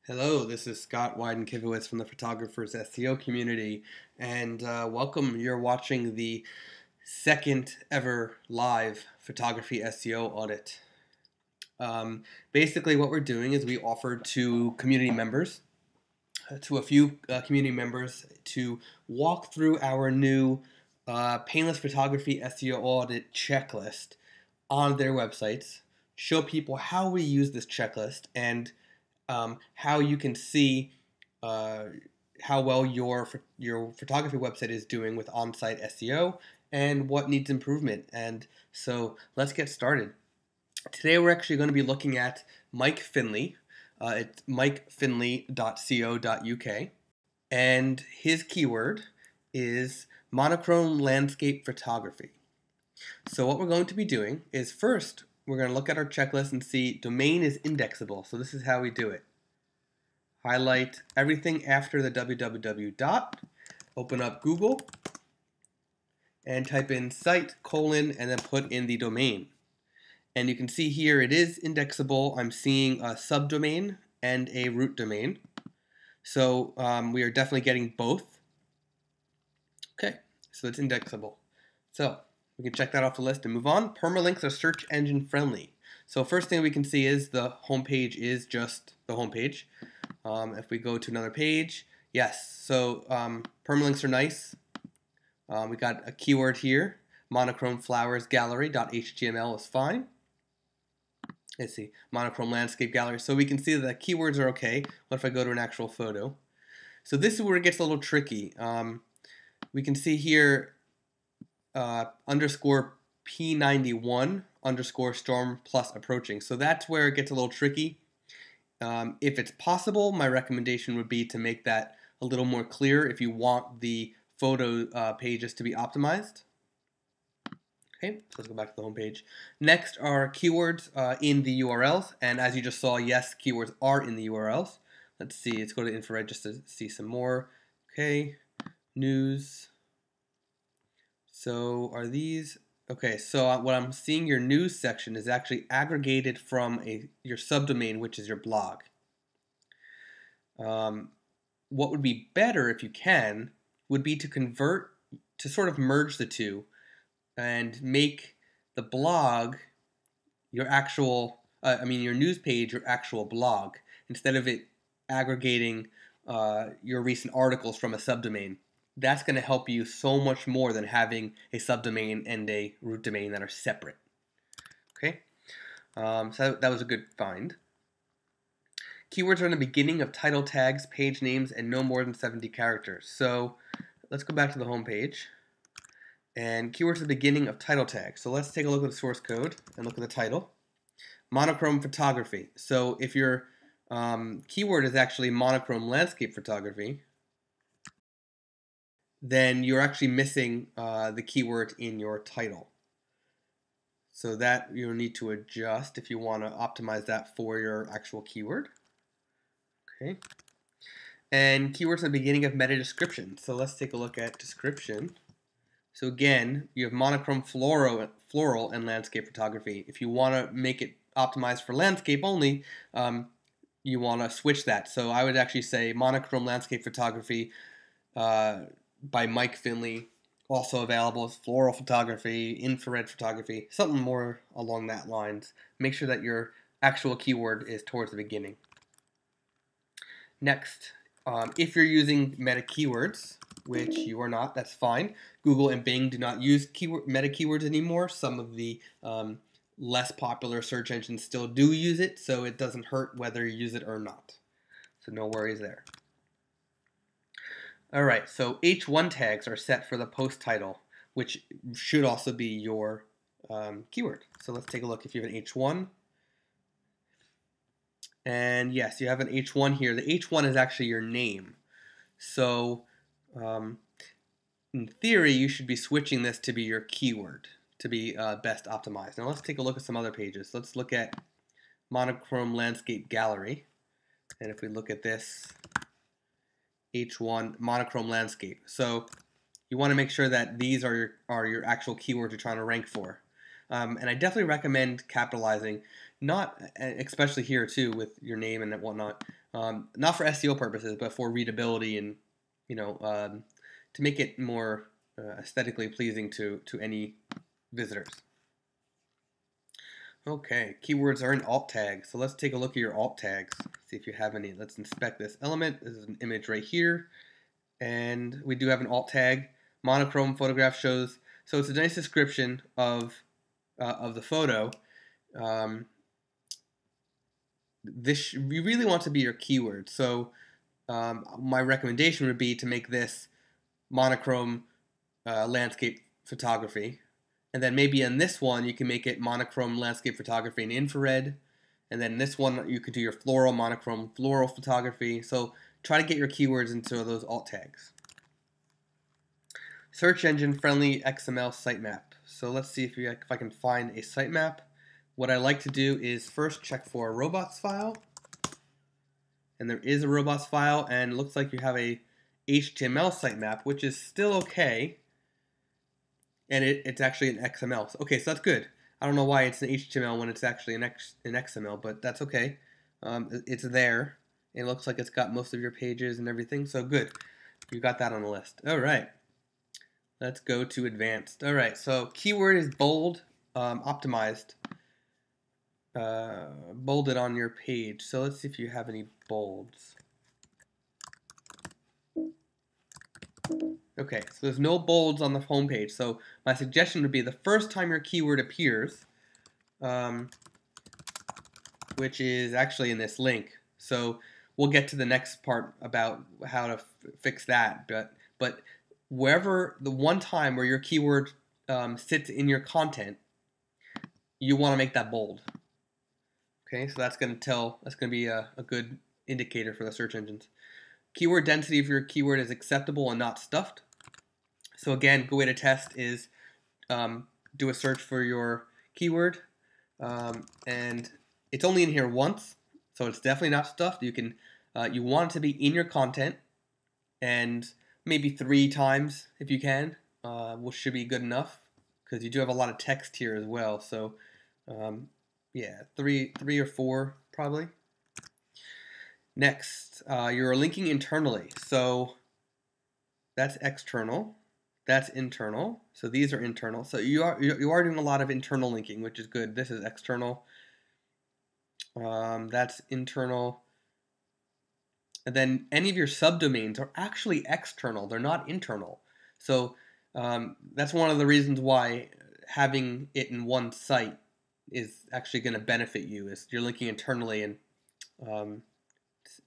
Hello, this is Scott Wyden-Kivowitz from the Photographers SEO community, and welcome. You're watching the second ever live photography SEO audit. Basically, what we're doing is we offer to community members, to a few community members, to walk through our new painless photography SEO audit checklist on their websites, show people how we use this checklist, and how you can see how well your photography website is doing with on-site SEO and what needs improvement. And so let's get started. Today we're actually going to be looking at Mike Finley. It's mikefinley.co.uk, and his keyword is monochrome landscape photography. So what we're going to be doing is first we're going to look at our checklist and see domain is indexable. So this is how we do it. Highlight everything after the www dot, open up Google, and type in site, and then put in the domain. And you can see here it is indexable. I'm seeing a subdomain and a root domain. So we are definitely getting both. Okay, so it's indexable. So we can check that off the list and move on. Permalinks are search engine friendly. So first thing we can see is the home page is just the home page. If we go to another page, yes, so permalinks are nice. We got a keyword here, monochrome flowers gallery.html is fine. Let's see, monochrome landscape gallery. So we can see that the keywords are okay. What if I go to an actual photo? So this is where it gets a little tricky. We can see here underscore P91 underscore storm plus approaching. So that's where it gets a little tricky. If it's possible, my recommendation would be to make that a little more clear if you want the photo pages to be optimized. Okay, so let's go back to the home page. Next are keywords in the URLs, and as you just saw, yes, keywords are in the URLs. Let's see, let's go to infrared just to see some more. Okay, news. So are these... Okay, so what I'm seeing, your news section is actually aggregated from your subdomain, which is your blog. What would be better, if you can, would be to convert, to sort of merge the two and make the blog your actual, your news page your actual blog, instead of it aggregating your recent articles from a subdomain. That's going to help you so much more than having a subdomain and a root domain that are separate. Okay, so that was a good find. Keywords are in the beginning of title tags, page names, and no more than 70 characters. So let's go back to the home page. And keywords at the beginning of title tags. So let's take a look at the source code and look at the title. Monochrome photography. So if your keyword is actually monochrome landscape photography, then you're actually missing the keyword in your title. So that you'll need to adjust if you want to optimize that for your actual keyword. Okay. And keywords in the beginning of meta description. So let's take a look at description. So again, you have monochrome floral and landscape photography. If you want to make it optimized for landscape only, you want to switch that. So I would actually say monochrome landscape photography by Mike Finley, also available as floral photography, infrared photography, something more along that lines. Make sure that your actual keyword is towards the beginning. Next, if you're using meta keywords, which you are not, that's fine. Google and Bing do not use meta keywords anymore. Some of the less popular search engines still do use it, so it doesn't hurt whether you use it or not. So no worries there. All right, so H1 tags are set for the post title, which should also be your keyword. So let's take a look if you have an H1. And yes, you have an H1 here. The H1 is actually your name. So in theory, you should be switching this to be your keyword to be best optimized. Now let's take a look at some other pages. Let's look at monochrome landscape gallery. And if we look at this, H1 monochrome landscape. So you want to make sure that these are your actual keywords you're trying to rank for. And I definitely recommend capitalizing, not especially here too with your name and whatnot, not for SEO purposes, but for readability and to make it more aesthetically pleasing to any visitors. Okay, keywords are in alt tags. So let's take a look at your alt tags. See if you have any. Let's inspect this element. This is an image right here. And we do have an alt tag. Monochrome photograph shows. So it's a nice description of the photo. This you really want to be your keyword. So my recommendation would be to make this monochrome landscape photography. And then maybe in this one, you can make it monochrome landscape photography in infrared. And then this one, you could do your floral, monochrome floral photography. So try to get your keywords into those alt tags. Search engine friendly XML sitemap. So let's see if I can find a sitemap. What I like to do is first check for a robots file. And there is a robots file, and it looks like you have a HTML sitemap, which is still okay. And it's actually an XML. Okay, so that's good. I don't know why it's an HTML when it's actually an XML, but that's okay. It's there. It looks like it's got most of your pages and everything, so good. You got that on the list. All right. Let's go to advanced. All right, so keyword is bold, optimized, bolded on your page. So let's see if you have any bolds. Okay, so there's no bolds on the home page. So my suggestion would be the first time your keyword appears, which is actually in this link. So we'll get to the next part about how to fix that. But wherever the one time where your keyword sits in your content, you want to make that bold. Okay, so that's going to be a good indicator for the search engines. Keyword density if your keyword is acceptable and not stuffed. So again, good way to test is do a search for your keyword, and it's only in here once, so it's definitely not stuffed. You want it to be in your content, and maybe 3 times if you can, which should be good enough because you do have a lot of text here as well. So yeah, three or 4 probably. Next, you're linking internally. So that's external. That's internal. So these are internal. So you are doing a lot of internal linking, which is good. This is external. That's internal. And then any of your subdomains are actually external. They're not internal. So that's one of the reasons why having it in one site is actually going to benefit you. Is you're linking internally, and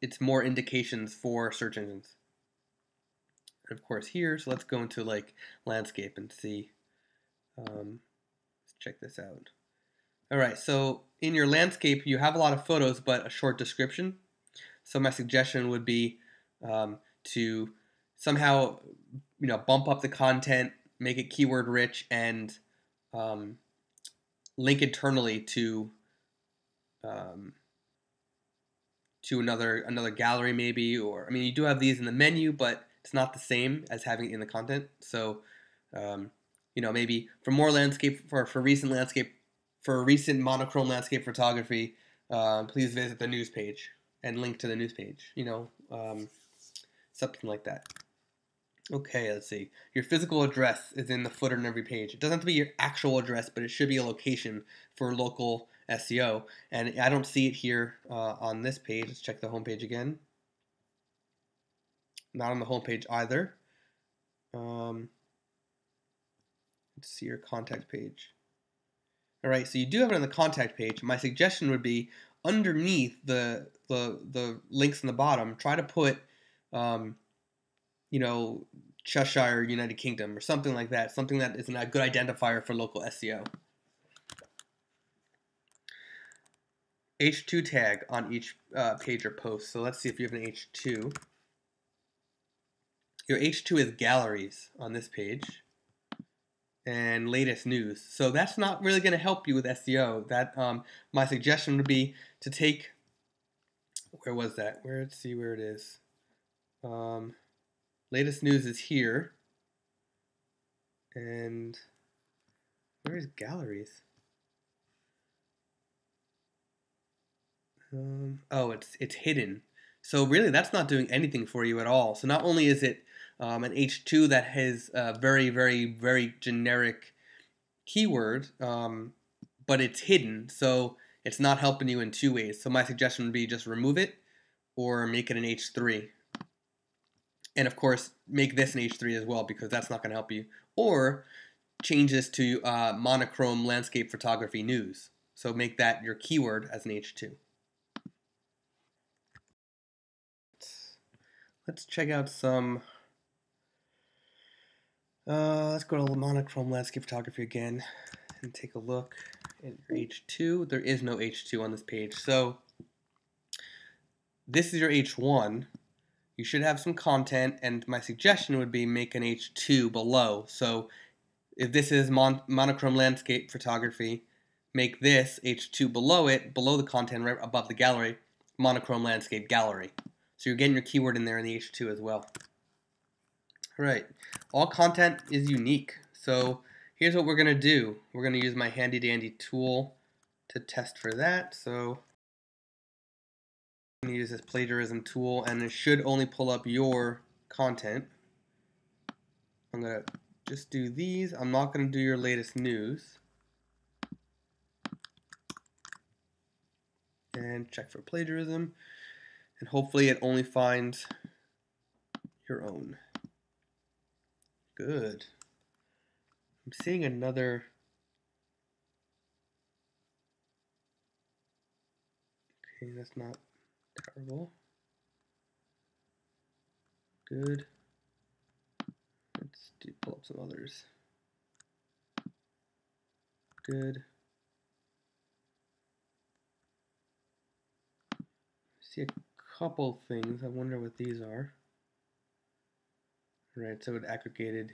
it's more indications for search engines. And of course here, so let's go into like landscape and see. Let's check this out. All right, so in your landscape, you have a lot of photos, but a short description. So my suggestion would be to somehow, bump up the content, make it keyword rich, and link internally to another gallery maybe, or you do have these in the menu, but it's not the same as having it in the content. So maybe for more landscape, for recent monochrome landscape photography, please visit the news page and link to the news page. Something like that. Okay, let's see. Your physical address is in the footer in every page. It doesn't have to be your actual address, but it should be a location for local SEO. And I don't see it here on this page. Let's check the home page again. Not on the home page either. Let's see your contact page. All right, so you do have it on the contact page. My suggestion would be underneath the links in the bottom, try to put Cheshire, United Kingdom, or something like that. Something that is a good identifier for local SEO. H2 tag on each page or post. So let's see if you have an H2. Your H2 is galleries on this page and latest news. So that's not really going to help you with SEO. That my suggestion would be to take, where was that? Let's see where it is. Latest news is here. And where is galleries? Oh, it's hidden. So really, that's not doing anything for you at all. So not only is it an H2 that has a very, very, very generic keyword, but it's hidden. So it's not helping you in two ways. So my suggestion would be just remove it or make it an H3. And of course, make this an H3 as well, because that's not going to help you. Or change this to monochrome landscape photography news. So make that your keyword as an H2. Let's check out some. Let's go to monochrome landscape photography again and take a look at your H2. There is no H2 on this page. So this is your H1. You should have some content, and my suggestion would be make an H2 below. So if this is monochrome landscape photography, make this H2 below it, below the content, right above the gallery, monochrome landscape gallery. So you're getting your keyword in there in the H2 as well. All right, all content is unique. So here's what we're gonna do. We're gonna use my handy dandy tool to test for that. So I'm gonna use this plagiarism tool, and it should only pull up your content. I'm gonna just do these. I'm not gonna do your latest news. And check for plagiarism, and hopefully it only finds your own. Good. I'm seeing another. Okay, that's not terrible. Good. Let's pull up some others. Good. See a couple things. I wonder what these are. Right, so it aggregated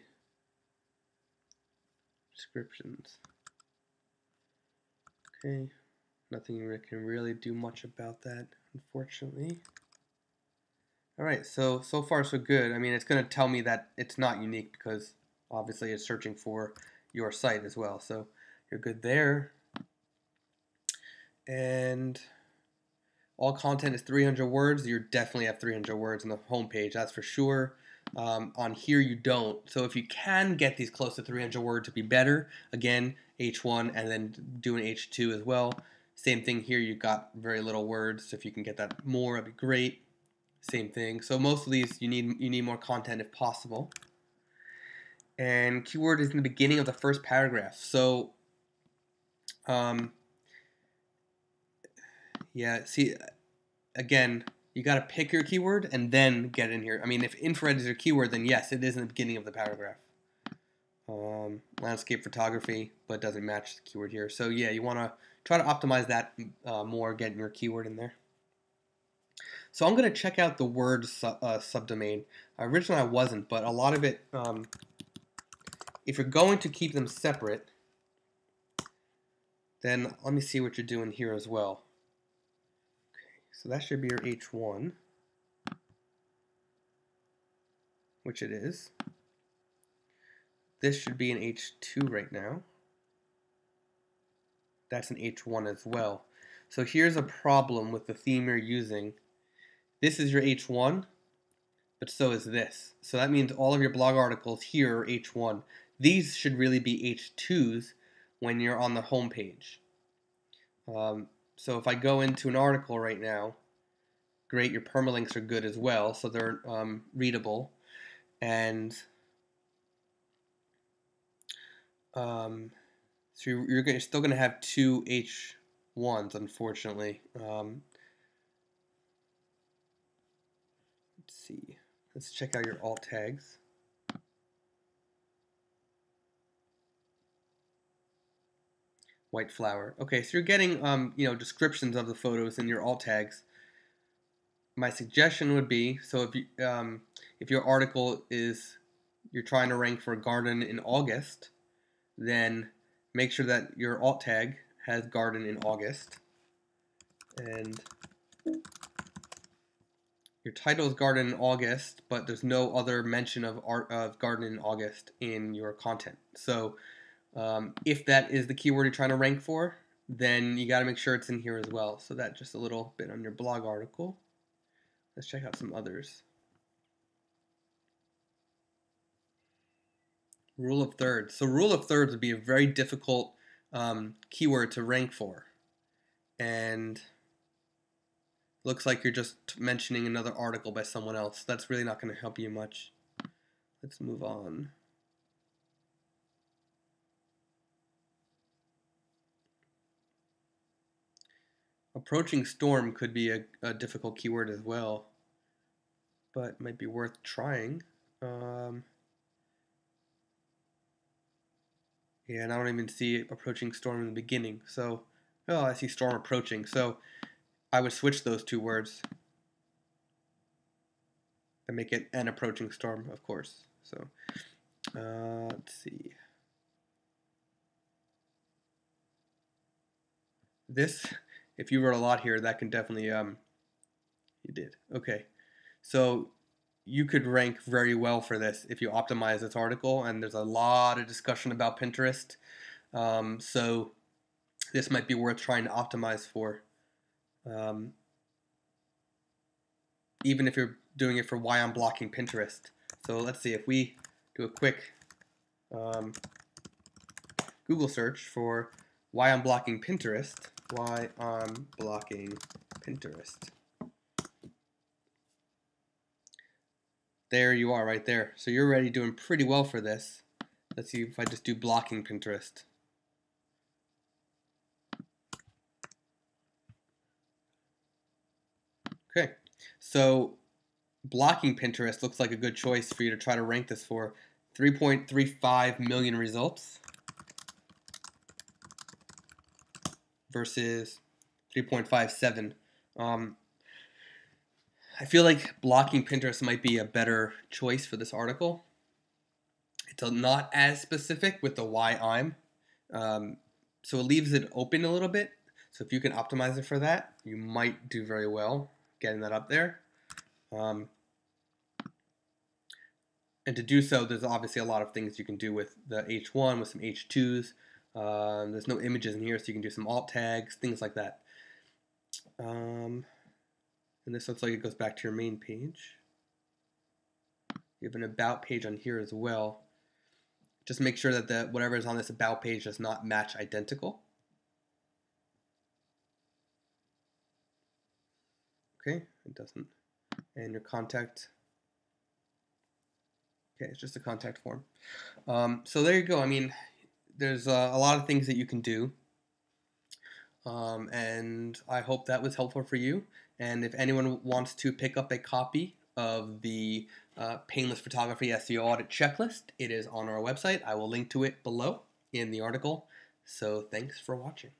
descriptions. Okay, nothing we can really do much about that, unfortunately. All right, so far so good. I mean, it's going to tell me that it's not unique because obviously it's searching for your site as well. So you're good there. And all content is 300 words. You definitely have 300 words on the home page, that's for sure. On here you don't. So if you can get these close to 300 words to be better, again, H1 and then do an H2 as well. Same thing here, you've got very little words. So if you can get that more, that'd be great. Same thing. So most of these you need more content if possible. And keyword is in the beginning of the first paragraph. So yeah, see, again, you got to pick your keyword and then get in here. I mean, if infrared is your keyword, then yes, it is in the beginning of the paragraph. Landscape photography, but it doesn't match the keyword here. So yeah, you want to try to optimize that more, getting your keyword in there. So I'm going to check out the word subdomain. Originally I wasn't, but a lot of it, if you're going to keep them separate, then let me see what you're doing here as well. Okay, so that should be your H1, which it is. This should be an H2 right now. That's an H1 as well. So here's a problem with the theme you're using. This is your H1, but so is this. So that means all of your blog articles here are H1. These should really be H2s when you're on the home page. So if I go into an article right now, great, your permalinks are good as well, so they're readable. And so you're still going to have two H1s, unfortunately. Let's see. Let's check out your alt tags. White flower. Okay, so you're getting descriptions of the photos in your alt tags. My suggestion would be, so if your article is you're trying to rank for garden in August, then make sure that your alt tag has garden in August, and your title is garden in August, but there's no other mention of garden in August in your content. So if that is the keyword you're trying to rank for, then you got to make sure it's in here as well. So that just a little bit on your blog article. Let's check out some others. Rule of thirds. So rule of thirds would be a very difficult keyword to rank for. And looks like you're just mentioning another article by someone else. That's really not going to help you much. Let's move on. Approaching storm could be a difficult keyword as well, but might be worth trying. Yeah, and I don't even see approaching storm in the beginning. So, oh, I see storm approaching. So I would switch those two words and make it an approaching storm, of course. So let's see. This, if you wrote a lot here, that can definitely, you did. Okay. So you could rank very well for this if you optimize this article, and there's a lot of discussion about Pinterest. So this might be worth trying to optimize for. Even if you're doing it for why I'm blocking Pinterest. So let's see if we do a quick Google search for why I'm blocking Pinterest. Why I'm blocking Pinterest. There you are right there. So you're already doing pretty well for this. Let's see if I just do blocking Pinterest. Okay, so blocking Pinterest looks like a good choice for you to try to rank this for. 3.35 million results versus 3.57. I feel like blocking Pinterest might be a better choice for this article. It's not as specific with the why I'm. So it leaves it open a little bit. So if you can optimize it for that, you might do very well getting that up there. And to do so, there's obviously a lot of things you can do with the H1, with some H2s. There's no images in here, so you can do some alt tags, things like that. And this looks like it goes back to your main page. You have an about page on here as well. Just make sure that whatever is on this about page does not match identical. Okay, it doesn't. And your contact. Okay, it's just a contact form. So there you go. I mean, there's a lot of things that you can do. And I hope that was helpful for you. And if anyone wants to pick up a copy of the Painless Photography SEO Audit Checklist, it is on our website. I will link to it below in the article. So thanks for watching.